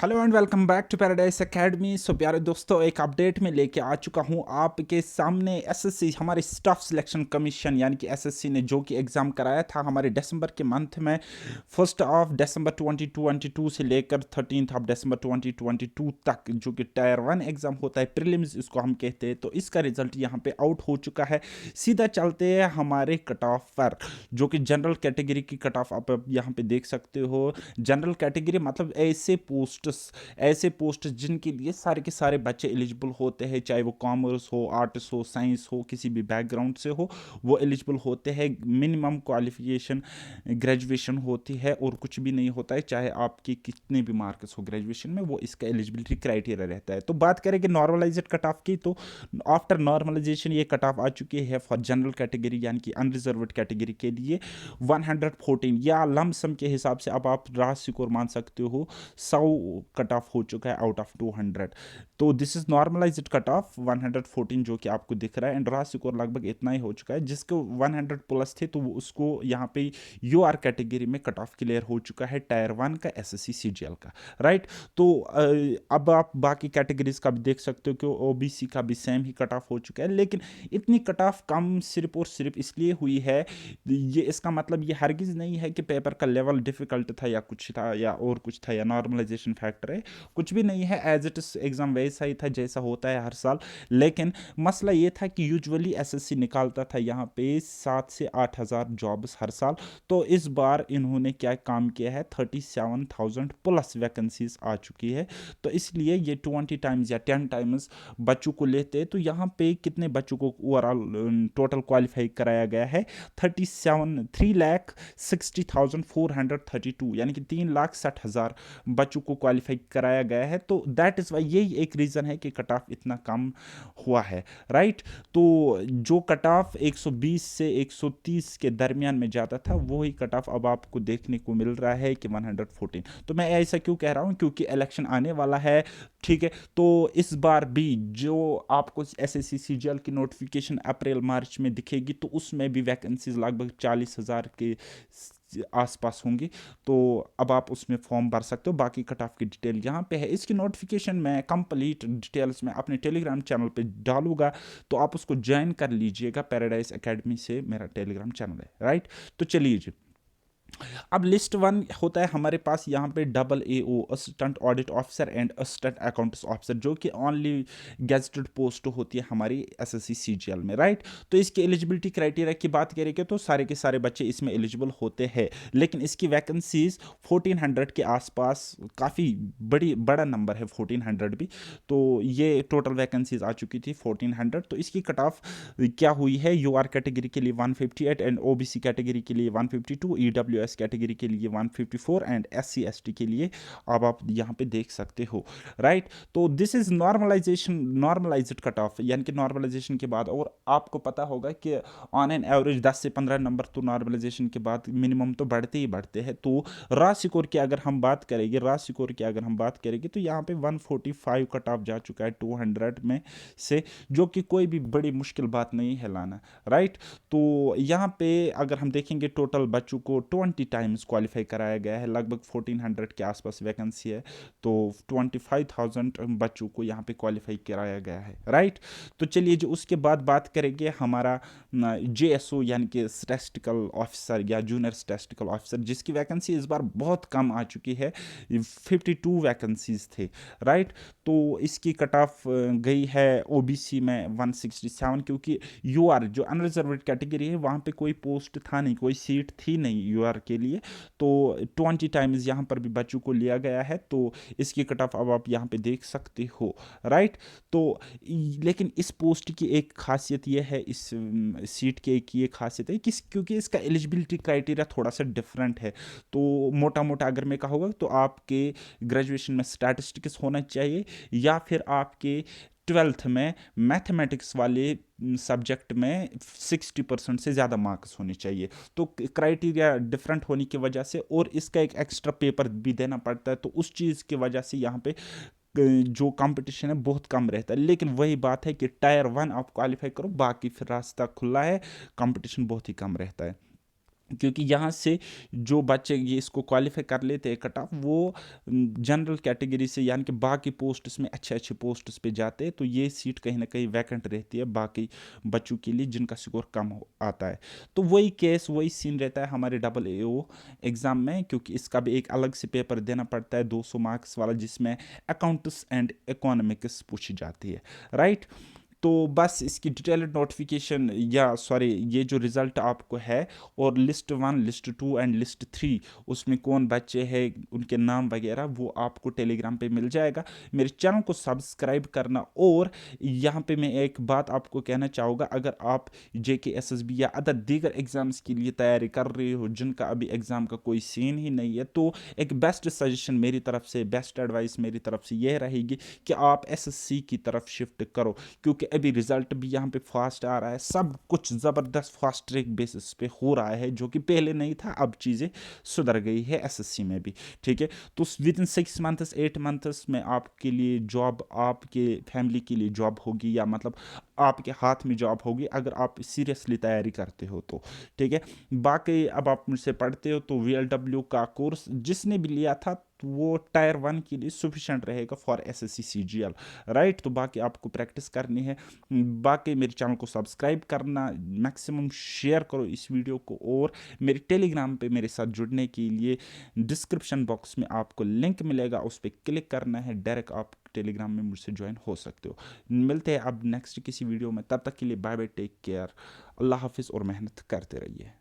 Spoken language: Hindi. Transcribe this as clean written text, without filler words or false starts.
Hello and welcome back to Paradise Academy. So प्यारे दोस्तों, एक अपडेट में लेके आ चुका हूँ आपके सामने। एसएससी हमारे स्टाफ सिलेक्शन कमीशन यानी कि एसएससी ने जो कि एग्ज़ाम कराया था हमारे दिसंबर के मंथ में, 1 दिसंबर 2022 से लेकर 13 दिसंबर 2022 तक, जो कि टायर 1 एग्ज़ाम होता है, प्रीलिम्स इसको हम कहते हैं। तो इसका रिजल्ट यहाँ पे आउट हो चुका है। सीधा चलते हैं हमारे कट ऑफ पर, जो कि जनरल कैटेगरी की कट ऑफ आप यहाँ पे देख सकते हो। जनरल कैटेगरी मतलब ऐसे पोस्ट जिनके लिए सारे के सारे बच्चे एलिजिबल होते हैं, चाहे वो कॉमर्स हो, आर्ट्स हो, साइंस हो, किसी भी बैकग्राउंड से हो, वो एलिजिबल होते हैं। मिनिमम क्वालिफिकेशन ग्रेजुएशन होती है और कुछ भी नहीं होता है, चाहे आपके कितने भी मार्क्स हो ग्रेजुएशन में, वो इसका एलिजिबिलिटी क्राइटेरिया रहता है। तो बात करेंगे नॉर्मलाइज्ड कट ऑफ की, तो आफ्टर नॉर्मलाइजेशन ये कट ऑफ आ चुकी है फॉर जनरल कैटेगरी यानी कि अनरिजर्व्ड कैटेगरी के लिए 114, या लमसम के हिसाब से अब आप रास स्कोर मान सकते हो 100 कट ऑफ हो चुका है आउट ऑफ 200। तो this is normalised cut off 114 जो कि आपको दिख रहा है, एंड रॉ स्कोर लगभग इतना ही हो चुका है। जिसको 100 प्लस थे तो उसको यहाँ पे यूआर कैटेगरी में कट ऑफ क्लियर हो चुका है, टायर 1 का, एसएससी सीजीएल का, राइट। तो अब आप बाकी कैटेगरीज का भी देख सकते हो कि ओबीसी का भी सेम ही कट ऑफ हो चुका है, लेकिन इतनी कट ऑफ कम सिर्फ और सिर्फ इसलिए हुई है, ये इसका मतलब ये हरगिज़ नहीं है कि पेपर का लेवल डिफिकल्ट था या कुछ था या और कुछ था या नॉर्मलाइजेशन फैक्टर है, कुछ भी नहीं है। एज इट इज एग्ज़ाम वैसा ही था जैसा होता है हर साल। लेकिन मसला ये था कि यूजुअली एसएससी निकालता था यहाँ पे 7 से 8 हज़ार जॉब्स हर साल। तो इस बार इन्होंने क्या काम किया है, 37,000 प्लस वैकेंसीज आ चुकी है। तो इसलिए ये 20 टाइम्स या 10 टाइम्स बच्चों को लेते, तो यहाँ पे कितने बच्चों को ओवरऑल टोटल क्वालिफाई कराया गया है, 3,60,432, यानी कि 3,60,000 बच्चों को क्वालिफाई कराया गया है। तो दैट इज़ वाई यही एक रीज़न है कि कट ऑफ इतना कम हुआ है, राइट। तो जो कट ऑफ 120 से 130 के दरमियान में जाता था, वही कट ऑफ अब आपको देखने को मिल रहा है कि 114। तो मैं ऐसा क्यों कह रहा हूँ, क्योंकि इलेक्शन आने वाला है, ठीक है। तो इस बार भी जो आपको एसएससी सीजीएल की नोटिफिकेशन अप्रैल मार्च में दिखेगी, तो उसमें भी वैकेंसीज लगभग 40,000 के आसपास होंगी। तो अब आप उसमें फॉर्म भर सकते हो। बाकी कट ऑफ की डिटेल यहाँ पे है। इसकी नोटिफिकेशन मैं कंप्लीट डिटेल्स में अपने टेलीग्राम चैनल पे डालूंगा, तो आप उसको ज्वाइन कर लीजिएगा। पैराडाइज एकेडमी से मेरा टेलीग्राम चैनल है, राइट। तो चलिए जी, अब लिस्ट 1 होता है हमारे पास यहाँ पे AAO, assistant audit officer and assistant accounts officer, जो कि ओनली गेजेटेड पोस्ट होती है हमारी एसएससी सीजीएल में, राइट। तो इसकी एलिजिबिलिटी क्राइटेरिया की बात करेंगे तो सारे के सारे बच्चे इसमें एलिजिबल होते हैं, लेकिन इसकी वैकेंसीज 1400 के आसपास, काफ़ी बड़ा नंबर है 1400 भी। तो ये टोटल वैकेंसीज आ चुकी थी 1400। तो इसकी कट ऑफ क्या हुई है, यूआर कैटेगरी के लिए 158 एंड ओबीसी कैटेगरी के लिए 152, ईडब्ल्यूएस कैटेगरी के लिए 154 एंड एससी एसटी के लिए अब आप यहाँ पे देख सकते हो, राइट। तो this is normalised cut off, यानी कि नॉर्मलाइजेशन के बाद। और आपको पता होगा कि ऑन एन एवरेज 10 से 15 नंबर तो नॉर्मलाइजेशन के बाद मिनिमम तो बढ़ते ही बढ़ते हैं। तो रॉ स्कोर की अगर हम बात करेंगे तो यहाँ पे 145 कट ऑफ जा चुका है 200 में से, जो कि कोई भी बड़ी मुश्किल बात नहीं है लाना, राइट। तो यहाँ पे अगर हम देखेंगे टोटल बच्चों को 20 टाइम्स क्वालिफाई कराया गया है, लगभग 1400 के आसपास वैकेंसी है। तो 25,000 बच्चों को यहाँ पे क्वालिफाई कराया गया है, राइट। तो चलिए जो उसके बाद बात करेंगे हमारा जेएसओ यानी कि स्टैटिस्टिकल ऑफिसर या जूनियर स्टैटिस्टिकल ऑफिसर, जिसकी वैकेंसी इस बार बहुत कम आ चुकी है, 52 वैकेंसीज थे, राइट। तो इसकी कट ऑफ गई है ओबीसी में 167, क्योंकि यूआर जो अनरिजर्व्ड कैटेगरी है वहाँ पे कोई पोस्ट था नहीं, कोई सीट थी नहीं यूआर के लिए। तो 20 टाइम्स यहाँ पर भी बच्चों को लिया गया है। तो इसकी कट ऑफ अब आप यहाँ पे देख सकते हो, राइट। तो लेकिन इस पोस्ट की एक खासियत ये है, इस सीट की एक ये खासियत है क्योंकि इसका एलिजिबिलिटी क्राइटेरिया थोड़ा सा डिफरेंट है। तो मोटा मोटा अगर मैं कहूँगा तो आपके ग्रेजुएशन में स्टैटिस्टिक्स होना चाहिए, या फिर आपके 12th में मैथमेटिक्स वाले सब्जेक्ट में 60% से ज़्यादा मार्क्स होने चाहिए। तो क्राइटेरिया डिफरेंट होने की वजह से, और इसका एक एक्स्ट्रा पेपर भी देना पड़ता है, तो उस चीज़ की वजह से यहाँ पे जो कंपटीशन है बहुत कम रहता है। लेकिन वही बात है कि टायर 1 आप क्वालिफाई करो, बाकी फिर रास्ता खुला है, कंपटीशन बहुत ही कम रहता है। क्योंकि यहाँ से जो बच्चे ये इसको क्वालिफाई कर लेते हैं कट ऑफ, वो जनरल कैटेगरी से यानी कि बाकी पोस्ट्स में अच्छे अच्छे पोस्ट्स पे जाते हैं, तो ये सीट कहीं ना कहीं वैकेंट रहती है बाकी बच्चों के लिए जिनका स्कोर कम आता है। तो वही केस वही सीन रहता है हमारे डबल AO एग्ज़ाम में, क्योंकि इसका भी एक अलग से पेपर देना पड़ता है 200 मार्क्स वाला, जिसमें अकाउंट्स एंड इकोनॉमिक्स पूछी जाती है, राइट। तो बस इसकी डिटेल्ड नोटिफिकेशन या सॉरी ये जो रिज़ल्ट आपको है, और लिस्ट 1 लिस्ट 2 एंड लिस्ट 3, उसमें कौन बच्चे हैं उनके नाम वगैरह वो आपको टेलीग्राम पे मिल जाएगा। मेरे चैनल को सब्सक्राइब करना। और यहाँ पे मैं एक बात आपको कहना चाहूँगा, अगर आप JK SSB या अदर दीगर एग्ज़ाम्स के लिए तैयारी कर रहे हो जिनका अभी एग्ज़ाम का कोई सीन ही नहीं है, तो एक बेस्ट सजेशन मेरी तरफ से, बेस्ट एडवाइस मेरी तरफ से यह रहेगी कि आप SSC की तरफ शिफ्ट करो, क्योंकि अभी रिजल्ट भी यहाँ पे फास्ट आ रहा है, सब कुछ ज़बरदस्त फास्ट ट्रैक बेसिस पे हो रहा है, जो कि पहले नहीं था। अब चीज़ें सुधर गई है SSC में भी, ठीक है। तो विद इन 6 मंथ्स 8 मंथ्स में आपके लिए जॉब, आपके फैमिली के लिए जॉब होगी, या मतलब आपके हाथ में जॉब होगी अगर आप सीरियसली तैयारी करते हो तो, ठीक है। बाकी अब आप मुझसे पढ़ते हो तो VLW का कोर्स जिसने भी लिया था तो वो Tier 1 के लिए सफिशेंट रहेगा फॉर SSC CGL, राइट। तो बाकी आपको प्रैक्टिस करनी है। बाकी मेरे चैनल को सब्सक्राइब करना, मैक्सिमम शेयर करो इस वीडियो को, और मेरे टेलीग्राम पे मेरे साथ जुड़ने के लिए डिस्क्रिप्शन बॉक्स में आपको लिंक मिलेगा, उस पर क्लिक करना है, डायरेक्ट आप टेलीग्राम में मुझसे ज्वाइन हो सकते हो। मिलते हैं अब नेक्स्ट किसी वीडियो में, तब तक के लिए बाय बाय, टेक केयर, अल्लाह हाफिज़ और मेहनत करते रहिए।